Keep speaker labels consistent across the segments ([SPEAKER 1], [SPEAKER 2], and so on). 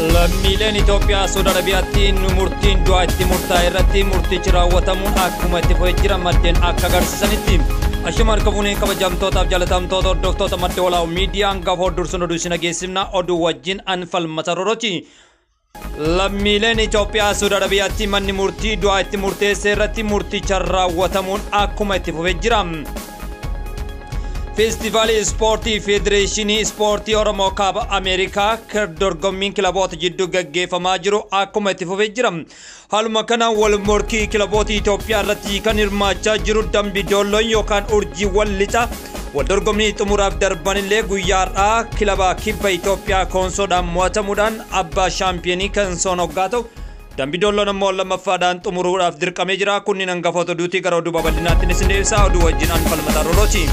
[SPEAKER 1] Lammiileen Itoophiyaa Saudi Arabiyaatti murtiin du'aa itti murtaa'e irratti murtichi raawwatamuun akkuma itti fufee jira maddeen akka agarsiisanitti. Ashuma harkafuun kabajamtootaaf jaalatamtoota hordoftoota madda walaa miidiyaan gaafa hordursun oduu isin dhageessifna oduu wajjin anfalmata roroti. Lammiileen Itoophiyaa Saudi Arabiyaatti manni murtii du'aa itti murteesse irratti murticha raawwatamuun akkuma itti fufee jira. Festivaalii Ispoortii Federeeshinii Ispoortii Oromoo Kaaba Ameerikaa dorgommiin kilaboota jidduu gaggeeffamaa jiru akkuma itti fufee jira. Haaluma kanaan wal morkii kilaboota Itoophiyaa irratti kan hirmaachaa jiru Dambi Doolloon yookaan Urjiiwwan Lixaa wal dorgommii xumuraaf darbanillee guyyaadhaa kilaba kibba Itoophiyaa Konsoodhaan mo'atamuudhaan abbaa shaampiyoonii kan hoggaa ta'u. Dambi Doolloon ammoo lammaffaadhaan xumuruudhaaf dirqamee jira. Kunniin hangafoota oduutii gara oduu babal'inaatti isin deebisaa oduu wajjin anfalmataa rorooti.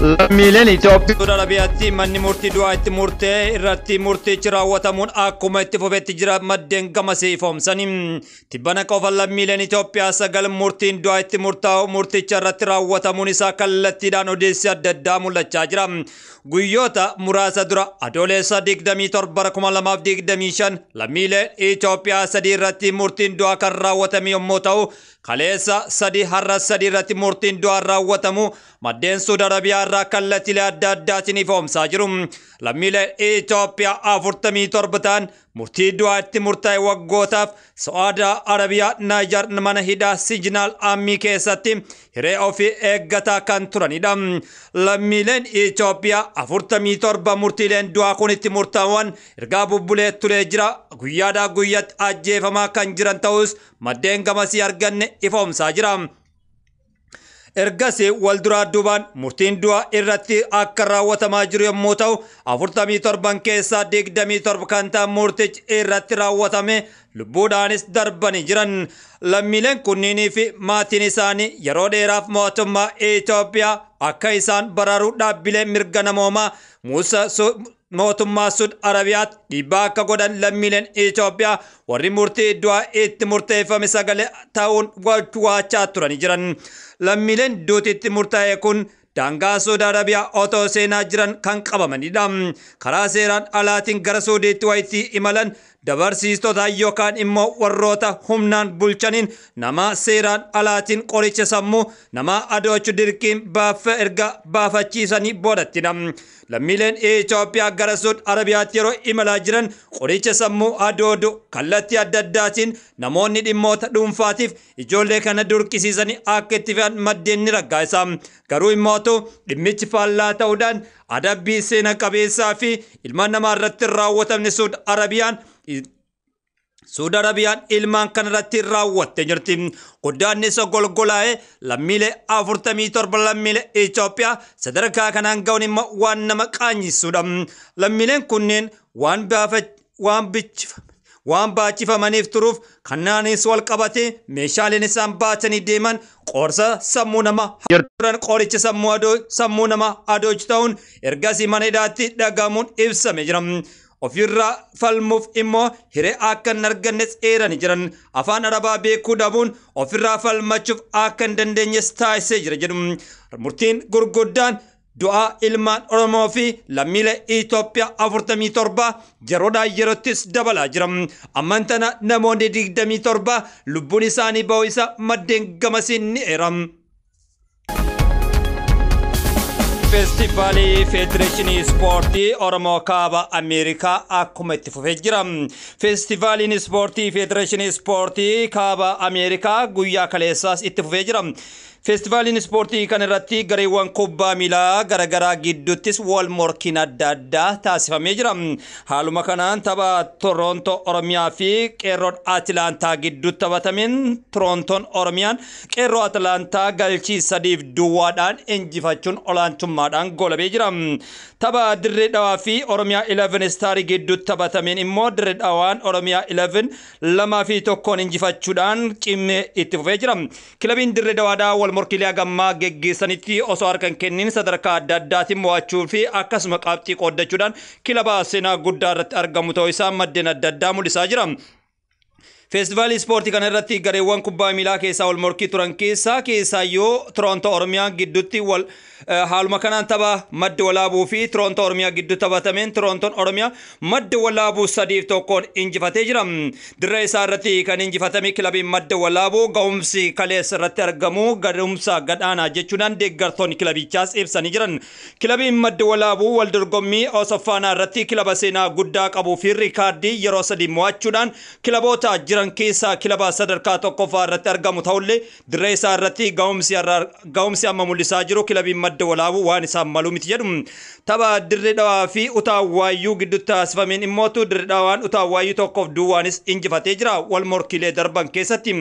[SPEAKER 2] Lammiileen Itoophiyaa
[SPEAKER 1] Saudi Arabiyaatti manni murtii du'aa itti murtee irratti murtichi raawwatamuun akkuma itti fufeetti jira maddeen gamasee ifoomsanii. Tibbana qofa lammiileen Itoophiyaa 9 murtiin du'aa itti murtaa'u murticha irratti raawwatamuun isaa kallattiidhaan odeessi adda addaa mul'achaa jira. Guyyoota muraasa dura adoolessa 27/2025 lammiileen Itoophiyaa 3 irratti murtiin du'aa kan raawwatame yommuu ta'u kaleessa 3 har'a 3 irratti murtiin du'aa raawwatamu maddeen Saudi Arabiyaa irraa kallattiilee adda addaatiin ifoomsaa jiru. Lammiileen Itoophiyaa 47 ta'an murtii du'aa itti murtaa'e waggootaaf Saudi Arabiyaa Naayijar mana hidhaa Sijinaal Ammii keessatti hiree ofii eeggataa kan turanidha. Lammiileen Itoophiyaa 47 murtiileen du'aa kun itti murtaa'an ergaa bubbulee turee jira. Guyyaadhaa guyyaatti ajjeefamaa kan jiran ta'us maddeen gamasii arganne ifoomsaa jira. Ergasii wal duraa duubaan murtiin du'aa irratti akka raawwatamaa jiru yommuu ta'u 47 keessaa 27 kan ta'an murtichi irratti raawwatame lubbuudhaanis darbanii jiran. Lammiileen kunniinii fi maatiin isaanii yeroo dheeraaf mootummaa Itoophiyaa akka isaan baraaruuf dhaabbilee mirga namoomaa mootummaa Saudi Arabiyaatti dhiibbaa akka godhan lammiileen Itoophiyaa warri murtii du'aa itti murteeffame sagalee ta'uun waachaa turanii jiran. Lammiileen duuti itti murtaa'e kun daangaa Saudi Arabiyaa otoo seenaa jiran kan qabamanidha. Karaa seeraan alaatiin gara Saudiitti wayitii imalan dabarsiistota yookaan immoo warroota humnaan bulchaniin nama seeraan alaatiin qoricha sammuu nama adoochu dirqiin erga baafachiisanii boodattidha. Lammiileen Itoophiyaa gara Saudi Arabiyaatti yeroo imalaa jiran qoricha sammuu adoodu kallattii adda addaatiin namoonni dhimmoota dhuunfaatiif ijoollee kana durqisiisanii akka itti fe'an maddeen ni raggaasa. Garuu immootu dhimmichi faallaa ta'uudhaan adabbii seena qabeessaa fi ilma namaa irratti raawwatamne Saudi Arabiyaan ilmaan kanarratti raawwatte jirti. Godaannisa golgolaa'ee lammiilee 47 lammiilee Itoophiyaa sadarkaa kanaan ga'uun immoo waan nama qaanyisuudha. Lammiileen kunneen waan baachifamaniif turuuf kanaanis wal qabate meeshaaleen isaan baatanii deeman qorsa sammuu nama qoricha sammuu nama adoochu ta'uun ergasii mana hidhaatti dhagamuun ibsame jira. Ofirraa falmuuf immoo hiree akka hin argannes eeranii jiran. Afaan Arabaa beekuu dhabuun ofirraa falmachuuf akka hin dandeenyes taasisee jira jedhu. Murtiin gurguddaan du'aa ilmaan Oromoo fi lammiilee Itoophiyaa 47 yeroodhaa yerootis dabalaa jira. Amman tana namoonni 27 lubbuun isaanii ba'uu isaa maddeen gamasiin ni eeram. Festivaalii Federeeshinii Ispoortii Oromoo Kaaba Ameerikaa akkuma itti fufee jira. Festivaaliin Ispoortii Federeeshinii Ispoortii Kaaba Ameerikaa guyyaa kaleessaas itti fufee jira. Festivaaliin ispoortii kan irratti gareewwan kubbaa miilaa garagaraa gidduuttis wal morkiin adda addaa taasifamee jira. Haaluma kanaan tapha Toronto Oromiyaa fi qeerroon Atilaantaa gidduutti taphatameen Torontoon Oromiyaan qeerroo Atilaantaa galchii 3-2dhaan injifachuun olaantummaadhaan goolabee jira. Tapha Dirree Dhawaa fi Oromiyaa 11 Star gidduutti taphatameen immoo Dirree Dhawaan Oromiyaa 11 2-1 injifachuudhaan cimmee itti fufee jira. Kilabiin Dirree Dhawaadhaa wal morkilee gammaa geggeessanitti osoo harkan kennin sadarkaa adda addaatiin mo'achuu fi akkasuma qabxii qooddachuudhaan kilaba seenaa guddaa irratti argamu ta'uu isaa maddeen adda addaa mul'isaa jira. Feestivaalii ispoortii kana irratti gareewwan kubbaa miilaa keessaa wal morkii turan keessaa yoo Toronto Oromiyaa gidduutti haaluma kanaan tapha madda walaabuu fi Toronto Oromiyaa gidduu taphatameen Torontoon Oromiyaa madda walaabuu 3-1 injifatee jira. Dirree isaa irratti kan injifatame kilabiin madda walaabuu ga'umsi kaleessa irratti argamu ga'umsa gadhaanaa jechuudhaan deeggartoonni kilabichaas ibsanii jiran. Kilabiin madda walaabuu wal dorgommii Osoffaanaa irratti kilaba seenaa guddaa qabuu fi riikaardii yeroo 3 mo'achuudhaan kilaboota jiran keessaa kilaba sadarkaa tokkoffaa irratti argamu ta'ullee dirree isaa irratti ga'umsi amma mul'isaa jiru kilabiin madda walaabuu waan isaan malu miti jedhu. Tapha dirree dhawaa fi utaawwaayyuu gidduutti taasifameen immootu dirree dhawaan utaawwaayyuu tokkoof duwwaanis injifatee jira wal morkiilee darban keessatti.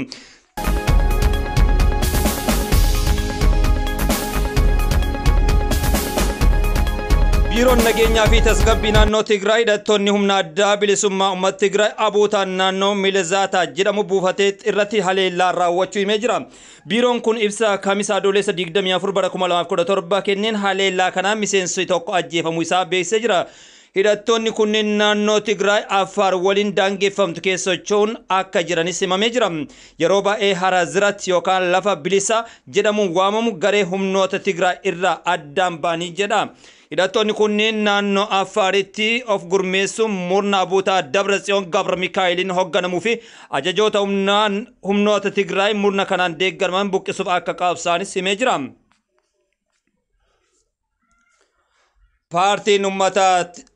[SPEAKER 1] Biiroon nageenyaa fi tasgabbii naannoo Tigraay hidhattoonni humna addaa bilisummaa uummata Tigraay abuutaan naannoo Milezaata jedhamu buufatee irratti haleellaa raawwachuu himee jira. Biiroon kun ibsa Kamisaa Adoolessa 24 bara 2017 kenneen haleellaa kanaan miseensi tokko ajjeefamuu isaa beeksisee jira. Hidhattoonni kunneen naannoo Tigraay Affaar waliin daangeffamtu keessa socho'uun akka jiranis himamee jira. Yeroo baay'ee Harazirat yookaan lafa bilisa jedhamuun waamamu garee humnoota Tigraay irraa addaan ba'anii jedha. Hidhattoonni kunneen naannoo Affaaritti of gurmeessuun murna abuutaa Dabratsiyoon Gabra Mikaa'eliin hoogganamuu fi ajajoota humnoota Tigraay murna kanaan deeggaraman buqqisuuf akka qabsaanis himee jira.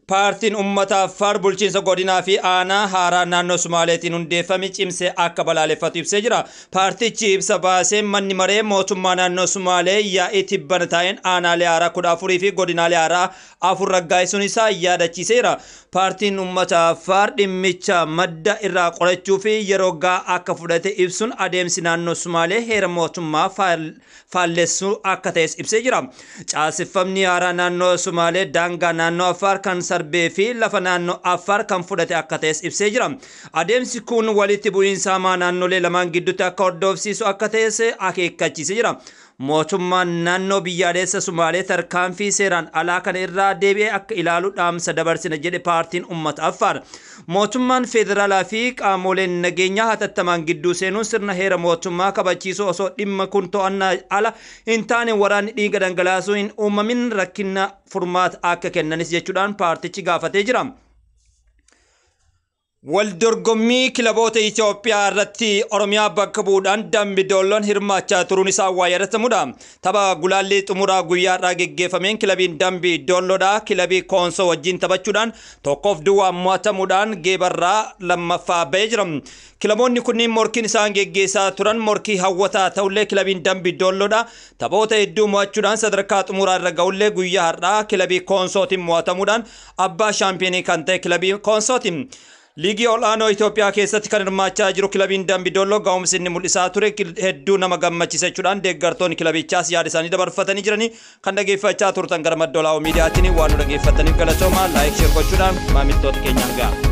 [SPEAKER 1] Paartiin ummata Affaar bulchiinsa godinaa fi aanaa haaraa naannoo Sumaaleetiin hundeeffame cimsee akka balaaleffatu ibsee jira. Paartichi ibsa baasee manni maree mootummaa naannoo Sumaalee yaa'ii tibbana taa'een aanaalee haaraa 14 fi godinaalee haaraa 4 raggaasisuun isaa yaadachiiseera. Paartiin ummata Affaar dhimmicha madda irraa qorachuu fi yeroo gahaa akka fudhate ibsuun adeemsi naannoo Sumaalee heera mootummaa faallessuu akka ta'es ibsee jira. Caaseffamni haaraa naannoo Sumaalee daangaa naannoo Affaar kan sarbee fi lafa naannoo Affaar kan fudhate akka ta'es ibsee jira. Adeemsi kun walitti bu'iinsa hamaa naannolee lamaan gidduutti akka hordofsiisu akka ta'es akeekkachiisee jira. Mootummaan naannoo biyyaalessa Sumaalee tarkaanfii seeraan alaa kana irraa deebi'ee akka ilaalu dhaamsa dabarsina jedhe paartiin ummata Affaar. Mootummaan federaalaa fi qaamoleen nageenyaa hatattamaan gidduu seenuun sirna heera mootummaa kabachiisuu osoo dhimma kun to'annaa ala hin taane waraanni dhiiga dhangalaasuu hin uumamin rakkina furmaata akka kennanis jechuudhaan paartichi gaafatee jira. Waldorgommii kilaboota Itoophiyaa irratti Oromiyaa bakka bu'uudhaan Dambidooloon hirmaachaa turuun isaa waa yaadatamudha. Tapha gulaallii xumuraa guyyaadhaa geggeeffameen kilabiin Dambidooloodhaa kilabii Koonsoo wajjin taphachuudhaan 1-2 mo'atamuudhaan geebarraa lammaffaa ba'ee jira. Kilaboonni kunniin morkiin isaan geggeessaa turan morkii hawwataa ta'ullee kilabiin Dambidooloodhaa taphoota hedduu mo'achuudhaan sadarkaa xumuraa irra ga'ullee guyyaa har'aa kilabii Koonsootiin mo'atamuudhaan abbaa shaampiyoonii kan ta'e kilabii Koonsooti. Liigii olaanoo Itoophiyaa keessatti kan hirmaachaa jiru kilabiin Dambidooloo ga'umsi inni mul'isaa ture hedduu nama gammachiisachuudhaan deeggartoonni kilabichaas yaada isaanii dabarfatanii jiranii kan dhageeffachaa turtan gara madda olaanoo miidiyaatiin waan nu dhageeffataniif galatooma laayik sheer gochuudhaan maamiltoota keenyaan ga'a.